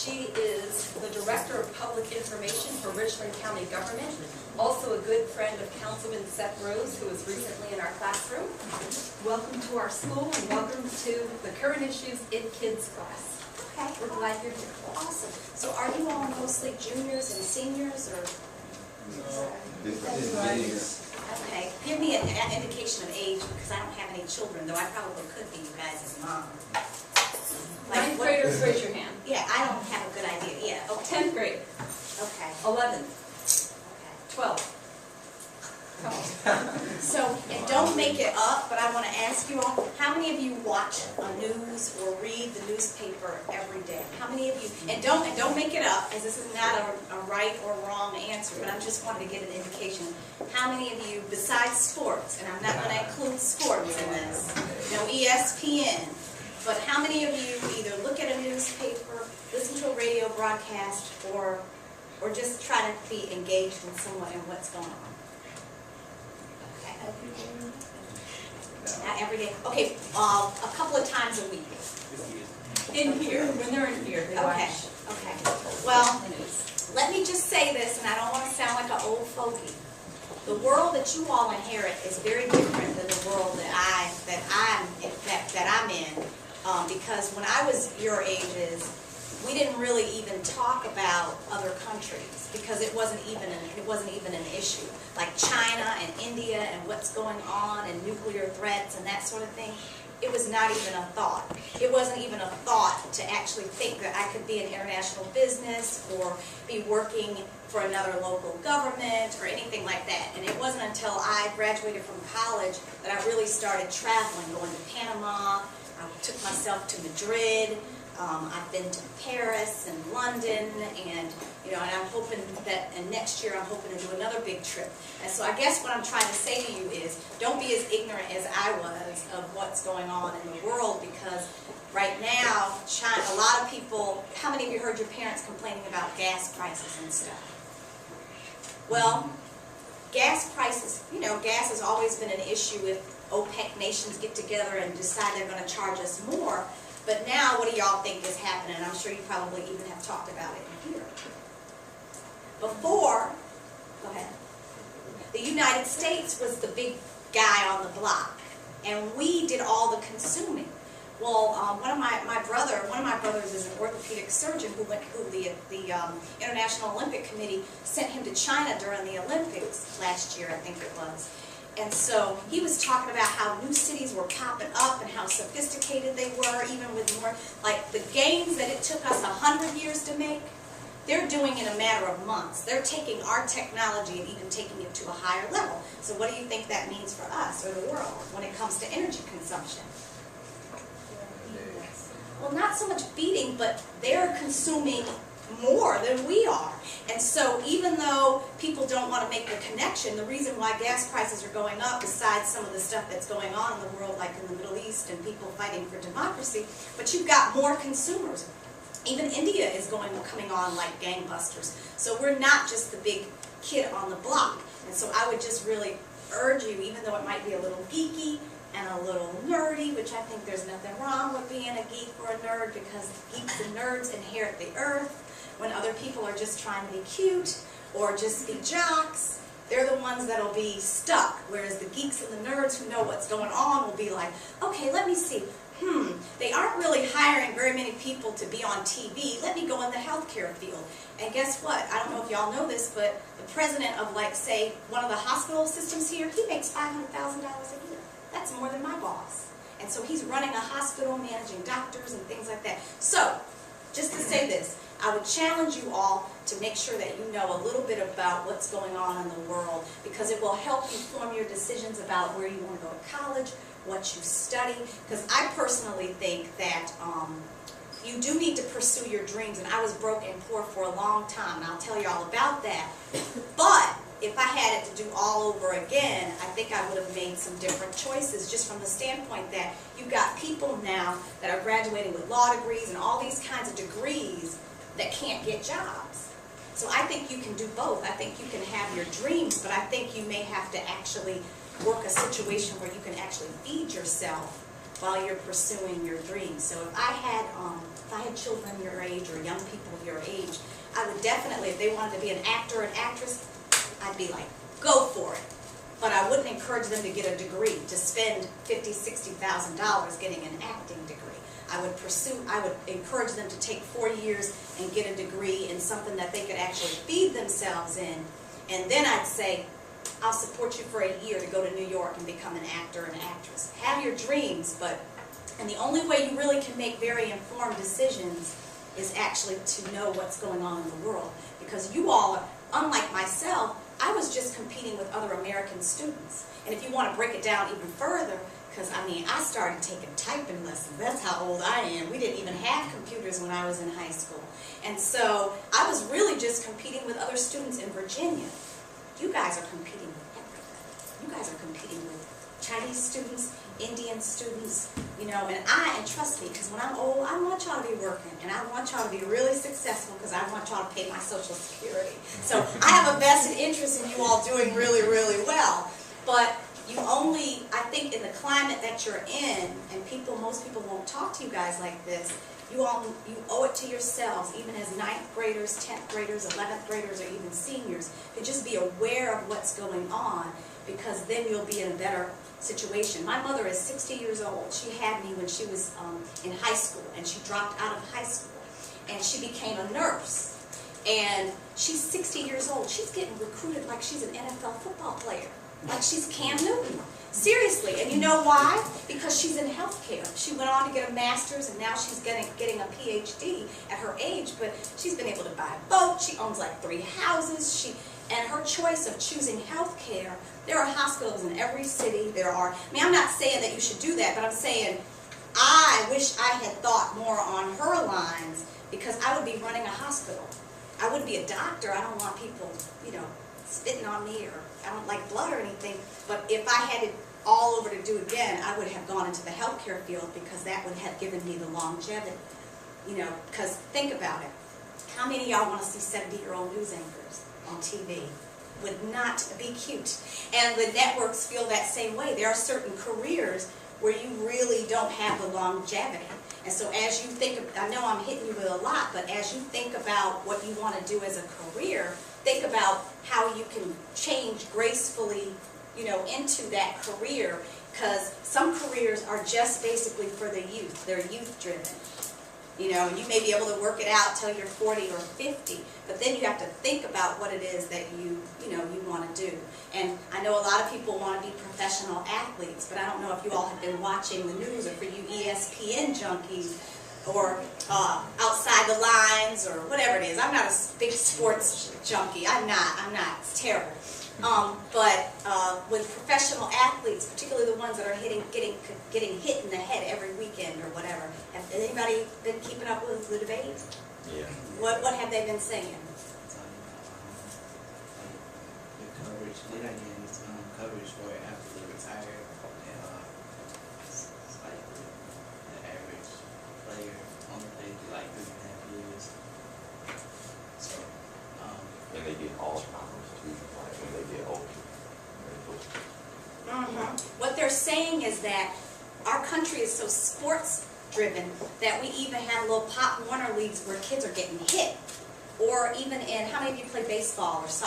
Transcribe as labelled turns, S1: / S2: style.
S1: She is the Director of Public Information for Richland County Government, also a good friend of Councilman Seth Rose, who was recently in our classroom. Welcome to our school and welcome to the Current Issues in Kids class.
S2: Okay.
S1: We're glad you're here.
S2: Awesome. So are you all mostly juniors and seniors, or? Okay. Give me an indication of age, because I don't have any children, though I probably could be you guys' mom.
S1: Ninth graders, raise your hand.
S2: Yeah, I don't have a good idea. Yeah. Okay.
S1: 10th grade,
S2: Okay.
S1: 11th,
S2: Okay.
S1: 12th. Come on.
S2: So, and don't make it up, but I want to ask you all, how many of you watch a news or read the newspaper every day? How many of you, and don't make it up, as this is not a right or wrong answer, but I just wanted to get an indication. How many of you, besides sports, and I'm not going to include sports in this, no ESPN, but how many of you either look at a newspaper, listen to a radio broadcast, or just try to be engaged in somewhat in what's going on? Not every day. Okay, a couple of times a week.
S1: In here, when they're in here, they
S2: Okay,
S1: watch
S2: okay. Well,
S1: the news.
S2: let me just say this, and I don't want to sound like an old fogey. The world that you all inherit is very different than the world that I'm in. Because when I was your ages, we didn't really even talk about other countries because it wasn't even an issue. Like China and India and what's going on and nuclear threats and that sort of thing. It was not even a thought. It wasn't even a thought to actually think that I could be in international business or be working for another local government or anything like that. And it wasn't until I graduated from college that I really started traveling, going to Panama. I took myself to Madrid. I've been to Paris and London, and and I'm hoping that, and next year I'm hoping to do another big trip. And so I guess what I'm trying to say to you is, don't be as ignorant as I was of what's going on in the world, because right now, China, a lot of people, how many of you heard your parents complaining about gas prices and stuff? Well, gas prices, gas has always been an issue if OPEC nations get together and decide they're going to charge us more. But now, what do y'all think is happening? I'm sure you probably even have talked about it here. Before, go ahead, the United States was the big guy on the block, and we did all the consuming. Well, one of my brothers is an orthopedic surgeon who the International Olympic Committee sent him to China during the Olympics last year, I think it was. And so he was talking about how new cities were popping up and how sophisticated they were, even with more, like the gains that it took us 100 years to make, they're doing in a matter of months. They're taking our technology and even taking it to a higher level. So what do you think that means for us or the world when it comes to energy consumption? Well, not so much beating, but they're consuming more than we are. And so even though people don't want to make the connection, the reason why gas prices are going up, besides some of the stuff that's going on in the world, like in the Middle East and people fighting for democracy, but you've got more consumers. Even India is coming on like gangbusters. So we're not just the big kid on the block. And so I would just really urge you, even though it might be a little geeky and a little nerdy, which I think there's nothing wrong with being a geek or a nerd, because geeks and nerds inherit the earth. When other people are just trying to be cute or just be jocks, they're the ones that'll be stuck. Whereas the geeks and the nerds who know what's going on will be like, okay, let me see. They aren't really hiring very many people to be on TV. Let me go in the healthcare field. And guess what? I don't know if y'all know this, but the president of, like, say, one of the hospital systems here, he makes $500,000 a year. That's more than my boss. And so he's running a hospital, managing doctors and things like that. So, just to say this, I would challenge you all to make sure that you know a little bit about what's going on in the world, because it will help you form your decisions about where you want to go to college, what you study. Because I personally think that you do need to pursue your dreams, and I was broke and poor for a long time, and I'll tell you all about that. But if I had it to do all over again, I think I would have made some different choices, just from the standpoint that you've got people now that are graduating with law degrees and all these kinds of degrees that can't get jobs. So I think you can do both. I think you can have your dreams, but I think you may have to actually work a situation where you can actually feed yourself while you're pursuing your dreams. So if I had children your age or young people I would definitely, if they wanted to be an actor or an actress, I'd be like, go for it. But I wouldn't encourage them to get a degree, to spend $50,000, $60,000 getting an acting degree. I would encourage them to take 4 years and get a degree in something that they could actually feed themselves in. And then I'd say, I'll support you for a year to go to New York and become an actor or an actress. Have your dreams, and the only way you really can make very informed decisions is actually to know what's going on in the world. Because you all are, unlike myself, I was just competing with other American students. And if you want to break it down even further, because I mean, I started taking typing lessons. That's how old I am. We didn't even have computers when I was in high school. And so I was really just competing with other students in Virginia. You guys are competing with everything. You guys are competing with Chinese students, Indian students, and trust me, because when I'm old, I want y'all to be working, and I want y'all to be really successful, because I want y'all to pay my Social Security. So I have a vested interest in you all doing really, really well. But I think in the climate that you're in, and most people won't talk to you guys like this, you owe it to yourselves, even as 9th graders, 10th graders, 11th graders, or even seniors, to just be aware of what's going on, because then you'll be in a better situation. My mother is 60 years old. She had me when she was in high school, and she dropped out of high school, and she became a nurse. And she's 60 years old. She's getting recruited like she's an NFL football player, like she's Cam Newton. Seriously, and you know why? Because she's in healthcare. She went on to get a master's, and now she's getting a PhD at her age, but she's been able to buy a boat. She owns like 3 houses. And her choice of choosing healthcare, there are hospitals in every city. I'm not saying that you should do that, but I'm saying I wish I had thought more on her lines, because I would be running a hospital. I wouldn't be a doctor. I don't want people, spitting on me, or I don't like blood or anything. But if I had it all over to do again, I would have gone into the healthcare field, because that would have given me the longevity. Because think about it. How many of y'all want to see 70-year-old news anchors on TV? Would not be cute. And the networks feel that same way. There are certain careers where you really don't have the longevity. And so as you think, I know I'm hitting you with a lot, but as you think about what you want to do as a career, think about how you can change gracefully, into that career, because some careers are just basically for the youth. They're youth-driven. And you may be able to work it out till you're 40 or 50, but then you have to think about what it is that you want to do. And I know a lot of people want to be professional athletes, but I don't know if you all have been watching the news, or for you ESPN junkies, or Outside the Lines, or whatever it is. I'm not a big sports junkie. I'm not. It's terrible. But with professional athletes, particularly the ones that are getting hit in the head every weekend or whatever, has anybody been keeping up with the debate?
S3: Yeah.
S2: What have they been saying?
S4: The coverage, they're not getting coverage for it after they retire. It's like the average player only plays like 3.5 years. So,
S3: And they get Alzheimer's too, like when they get older.
S2: What they're saying is that our country is so sports-driven that we even have little Pop Warner leagues where kids are getting hit. Or even how many of you play baseball or soccer?